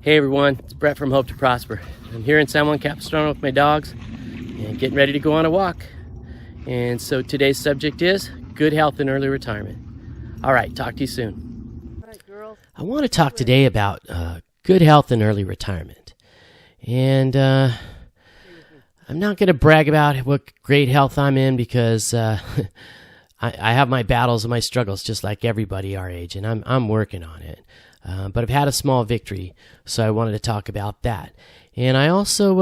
Hey everyone, it's Brett from Hope to Prosper. I'm here in San Juan Capistrano with my dogs and getting ready to go on a walk. And so today's subject is good health and early retirement. All right, talk to you soon. I want to talk today about good health and early retirement. And I'm not going to brag about what great health I'm in because I have my battles and my struggles just like everybody our age, and I'm working on it. But I've had a small victory, so I wanted to talk about that. And I also,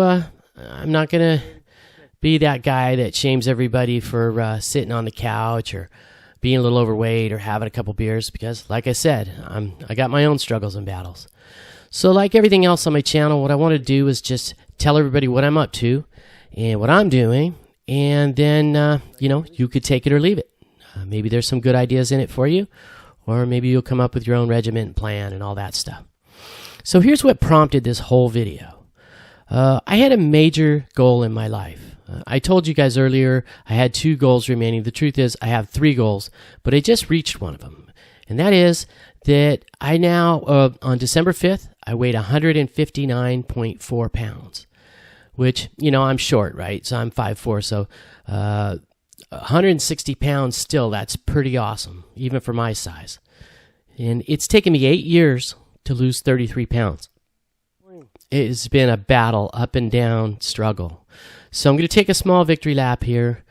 I'm not going to be that guy that shames everybody for sitting on the couch or being a little overweight or having a couple beers because, like I said, I got my own struggles and battles. So like everything else on my channel, what I want to do is just tell everybody what I'm up to and what I'm doing, and then, you could take it or leave it. Maybe there's some good ideas in it for you. Or maybe you'll come up with your own regiment plan and all that stuff. So here's what prompted this whole video. I had a major goal in my life. I told you guys earlier I had 2 goals remaining. The truth is I have 3 goals, but I just reached one of them. And that is that I now, on December 5th, I weighed 159.4 pounds. Which, I'm short, right? So I'm 5'4", so 160 pounds still, that's pretty awesome, even for my size. And it's taken me 8 years to lose 33 pounds. It's been a battle, up and down struggle. So I'm going to take a small victory lap here.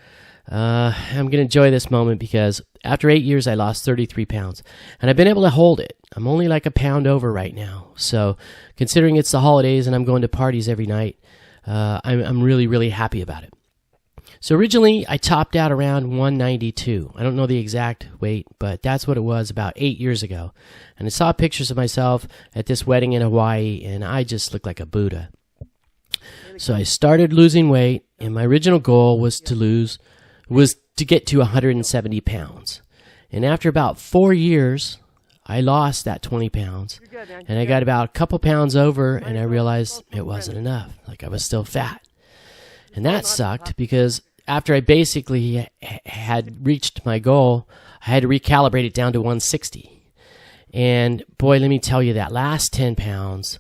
I'm going to enjoy this moment because after 8 years, I lost 33 pounds. And I've been able to hold it. I'm only like a pound over right now. So considering it's the holidays and I'm going to parties every night, I'm really, really happy about it. So originally, I topped out around 192. I don't know the exact weight, but that's what it was about 8 years ago. And I saw pictures of myself at this wedding in Hawaii, and I just looked like a Buddha. So I started losing weight, and my original goal was to get to 170 pounds. And after about 4 years, I lost that 20 pounds, and I got about a couple pounds over, and I realized it wasn't enough. Like I was still fat. And that sucked because after I basically had reached my goal, I had to recalibrate it down to 160. And boy, let me tell you, that last 10 pounds,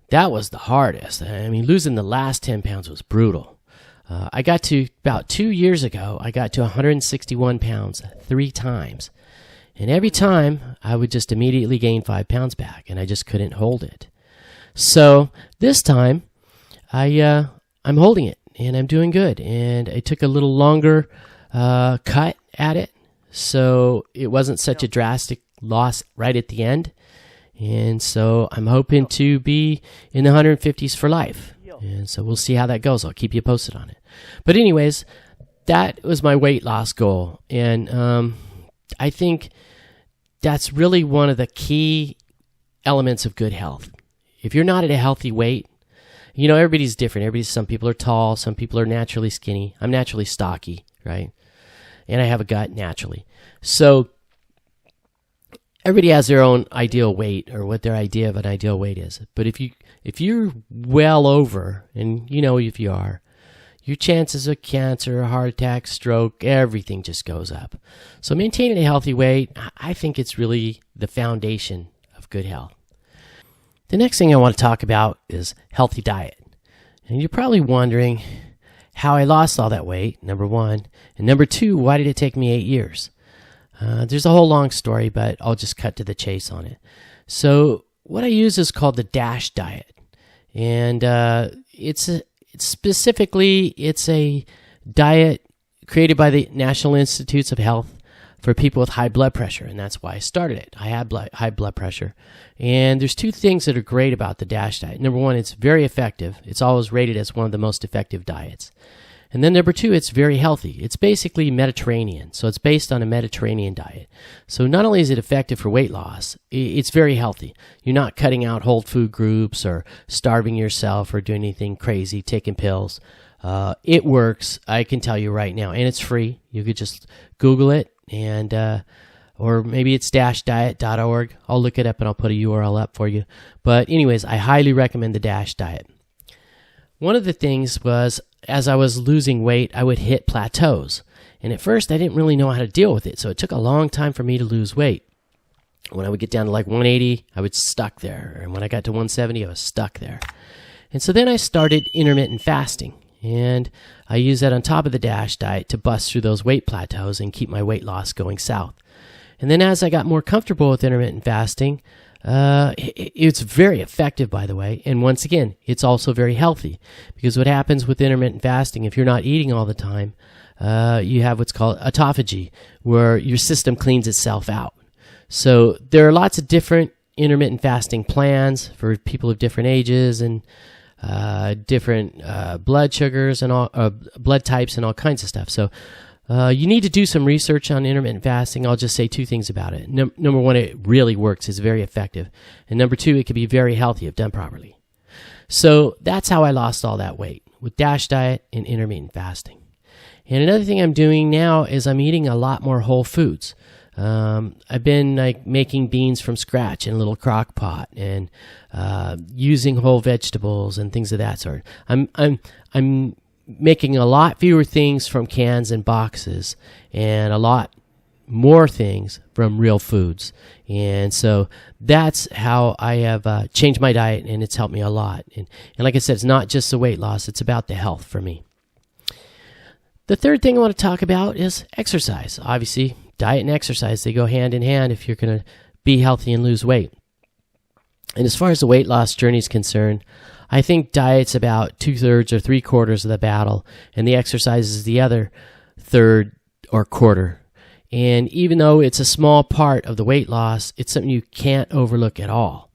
that was the hardest. I mean, losing the last 10 pounds was brutal. I got to, about 2 years ago, I got to 161 pounds 3 times. And every time, I would just immediately gain 5 pounds back, and I just couldn't hold it. So this time, I'm holding it. And I'm doing good. And I took a little longer cut at it, so it wasn't such a drastic loss right at the end. And so I'm hoping to be in the 150s for life. And so we'll see how that goes. I'll keep you posted on it. But anyways, that was my weight loss goal. And I think that's really one of the key elements of good health. If you're not at a healthy weight, everybody's different. Some people are tall, some people are naturally skinny. I'm naturally stocky, right? And I have a gut naturally. So everybody has their own ideal weight or what their idea of an ideal weight is. But if you're well over, and if you are, your chances of cancer, heart attack, stroke, everything just goes up. So maintaining a healthy weight, I think it's really the foundation of good health. The next thing I want to talk about is healthy diet. And you're probably wondering how I lost all that weight, number one. And number two, why did it take me 8 years? There's a whole long story, but I'll just cut to the chase on it. So what I use is called the DASH diet. And it's a diet created by the National Institutes of Health for people with high blood pressure, and that's why I started it. I had high blood pressure. And there's 2 things that are great about the DASH diet. Number one, it's very effective. It's always rated as one of the most effective diets. And then number 2, it's very healthy. It's basically Mediterranean, so it's based on a Mediterranean diet. So not only is it effective for weight loss, it's very healthy. You're not cutting out whole food groups or starving yourself or doing anything crazy, taking pills. It works, I can tell you right now, and it's free. You could just Google it. And or maybe it's dashdiet.org. I'll look it up and I'll put a URL up for you. But anyways, I highly recommend the DASH diet. One of the things was, as I was losing weight, I would hit plateaus. And at first, I didn't really know how to deal with it, so it took a long time for me to lose weight. When I would get down to like 180, I was stuck there. And when I got to 170, I was stuck there. And so then I started intermittent fasting. And I use that on top of the DASH diet to bust through those weight plateaus and keep my weight loss going south. And then as I got more comfortable with intermittent fasting, it's very effective, by the way. And once again, it's also very healthy, because what happens with intermittent fasting, if you're not eating all the time, you have what's called autophagy, where your system cleans itself out. So there are lots of different intermittent fasting plans for people of different ages and different blood sugars and all blood types and all kinds of stuff. So you need to do some research on intermittent fasting. I'll just say two things about it. Number one, it really works. It's very effective. And number two, it can be very healthy if done properly. So that's how I lost all that weight, with DASH diet and intermittent fasting. And another thing I'm doing now is I'm eating a lot more whole foods. I've been like making beans from scratch in a little crock pot and using whole vegetables and things of that sort. I'm making a lot fewer things from cans and boxes and a lot more things from real foods. And so that's how I have changed my diet, and it's helped me a lot. And like I said, it's not just the weight loss, it's about the health for me. The third thing I want to talk about is exercise. Obviously, diet and exercise, they go hand in hand if you're going to be healthy and lose weight. And as far as the weight loss journey is concerned, I think diet's about 2/3 or 3/4 of the battle, and the exercise is the other third or quarter. And even though it's a small part of the weight loss, it's something you can't overlook at all.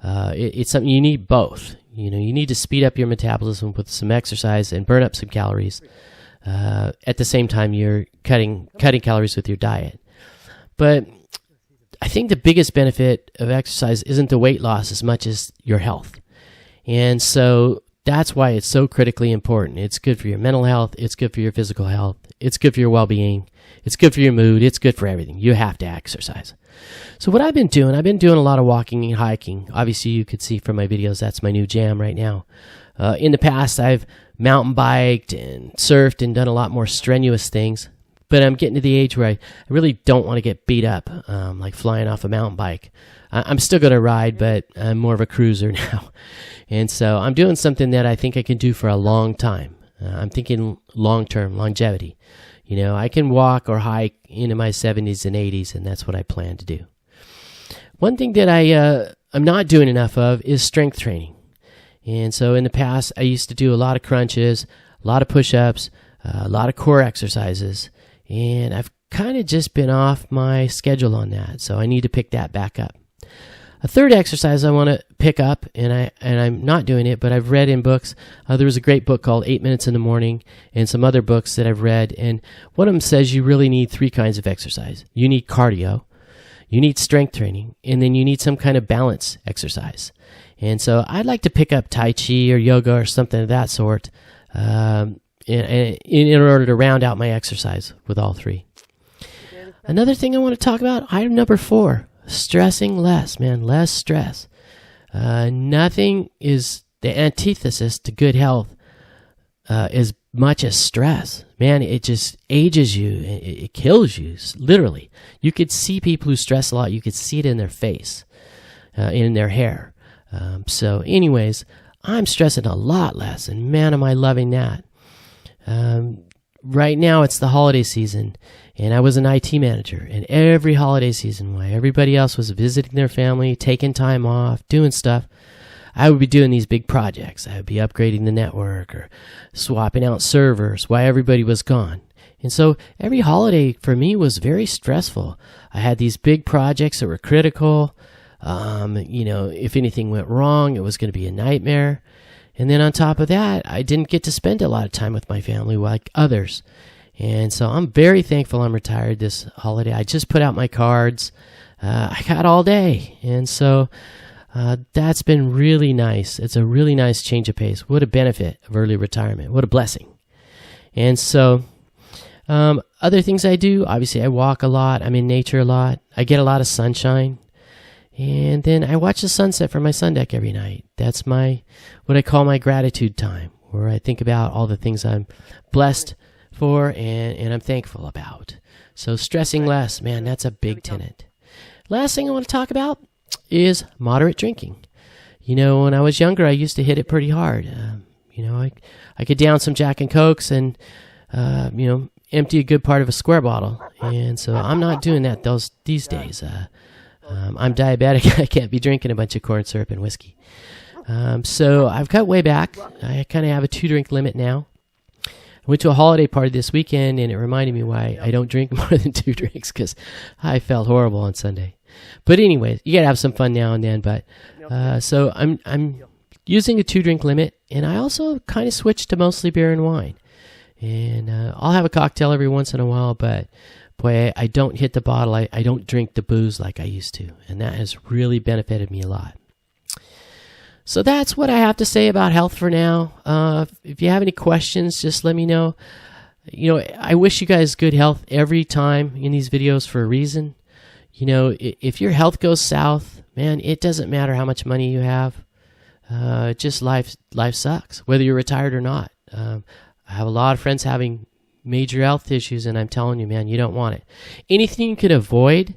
It's something you need both. You need to speed up your metabolism with some exercise and burn up some calories. At the same time, you're cutting calories with your diet. But I think the biggest benefit of exercise isn't the weight loss as much as your health. And so that's why it's so critically important. It's good for your mental health. It's good for your physical health. It's good for your well-being. It's good for your mood. It's good for everything. You have to exercise. So what I've been doing a lot of walking and hiking. Obviously, you could see from my videos, that's my new jam right now. In the past, I've mountain biked and surfed and done a lot more strenuous things. But I'm getting to the age where I really don't want to get beat up, like flying off a mountain bike. I'm still going to ride, but I'm more of a cruiser now. And so I'm doing something that I think I can do for a long time. I'm thinking long-term, longevity. I can walk or hike into my 70s and 80s, and that's what I plan to do. One thing that I'm not doing enough of is strength training. And so in the past, I used to do a lot of crunches, a lot of push-ups, a lot of core exercises, and I've kind of just been off my schedule on that, so I need to pick that back up. A third exercise I want to pick up, and I'm not doing it, but I've read in books. There was a great book called 8 Minutes in the Morning, and some other books that I've read, and one of them says you really need 3 kinds of exercise. You need cardio, you need strength training, and then you need some kind of balance exercise. And so I'd like to pick up Tai Chi or yoga or something of that sort in order to round out my exercise with all 3. Another thing I want to talk about, item number 4, stressing less, man, less stress. Nothing is the antithesis to good health as much as stress. Man, it just ages you. It kills you, literally. You could see people who stress a lot. You could see it in their face, in their hair. So anyways, I'm stressing a lot less, and man, am I loving that. Right now, it's the holiday season, and I was an IT manager, and every holiday season, while everybody else was visiting their family, taking time off, doing stuff, I would be doing these big projects. I would be upgrading the network or swapping out servers while everybody was gone. And so every holiday for me was very stressful. I had these big projects that were critical. If anything went wrong, it was going to be a nightmare. And then on top of that, I didn't get to spend a lot of time with my family like others. And so I'm very thankful I'm retired this holiday. I just put out my cards. I got all day. And so that's been really nice. It's a really nice change of pace. What a benefit of early retirement. What a blessing. And so other things I do, obviously I walk a lot. I'm in nature a lot. I get a lot of sunshine. And then I watch the sunset from my sun deck every night. That's what I call my gratitude time, where I think about all the things I'm blessed for and I'm thankful about. So stressing less, man, that's a big tenet. last thing I want to talk about is moderate drinking. You know, when I was younger, I used to hit it pretty hard. You know, I could down some Jack and Cokes and, you know, empty a good part of a square bottle. And so I'm not doing that these days. I'm diabetic. I can't be drinking a bunch of corn syrup and whiskey. So I've cut way back. I kind of have a 2-drink limit now. I went to a holiday party this weekend, and it reminded me why I don't drink more than 2 drinks, because I felt horrible on Sunday. But anyways, you gotta have some fun now and then. But so I'm using a 2-drink limit, and I also kind of switched to mostly beer and wine. And I'll have a cocktail every once in a while, but boy, I don't hit the bottle. I don't drink the booze like I used to, and that has really benefited me a lot. So that's what I have to say about health for now. If you have any questions, just let me know. You know, I wish you guys good health every time in these videos for a reason. You know, if your health goes south, man, it doesn't matter how much money you have. Just life sucks, whether you're retired or not. I have a lot of friends having major health issues, and I'm telling you, man, you don't want it. Anything you could avoid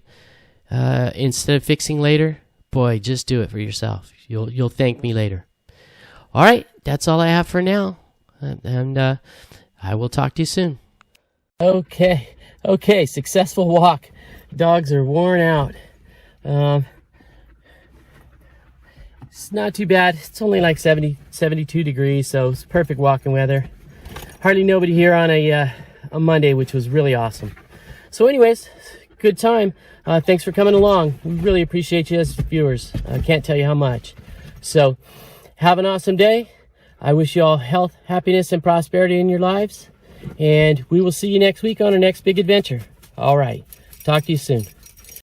instead of fixing later, boy, just do it for yourself. You'll thank me later. All right, that's all I have for now, and I will talk to you soon. Okay, successful walk. Dogs are worn out. It's not too bad. It's only like 72 degrees, so it's perfect walking weather. Hardly nobody here on a Monday, which was really awesome. So anyways, good time. Thanks for coming along. We really appreciate you as viewers. I can't tell you how much. So have an awesome day. I wish you all health, happiness, and prosperity in your lives. And we will see you next week on our next big adventure. All right. Talk to you soon.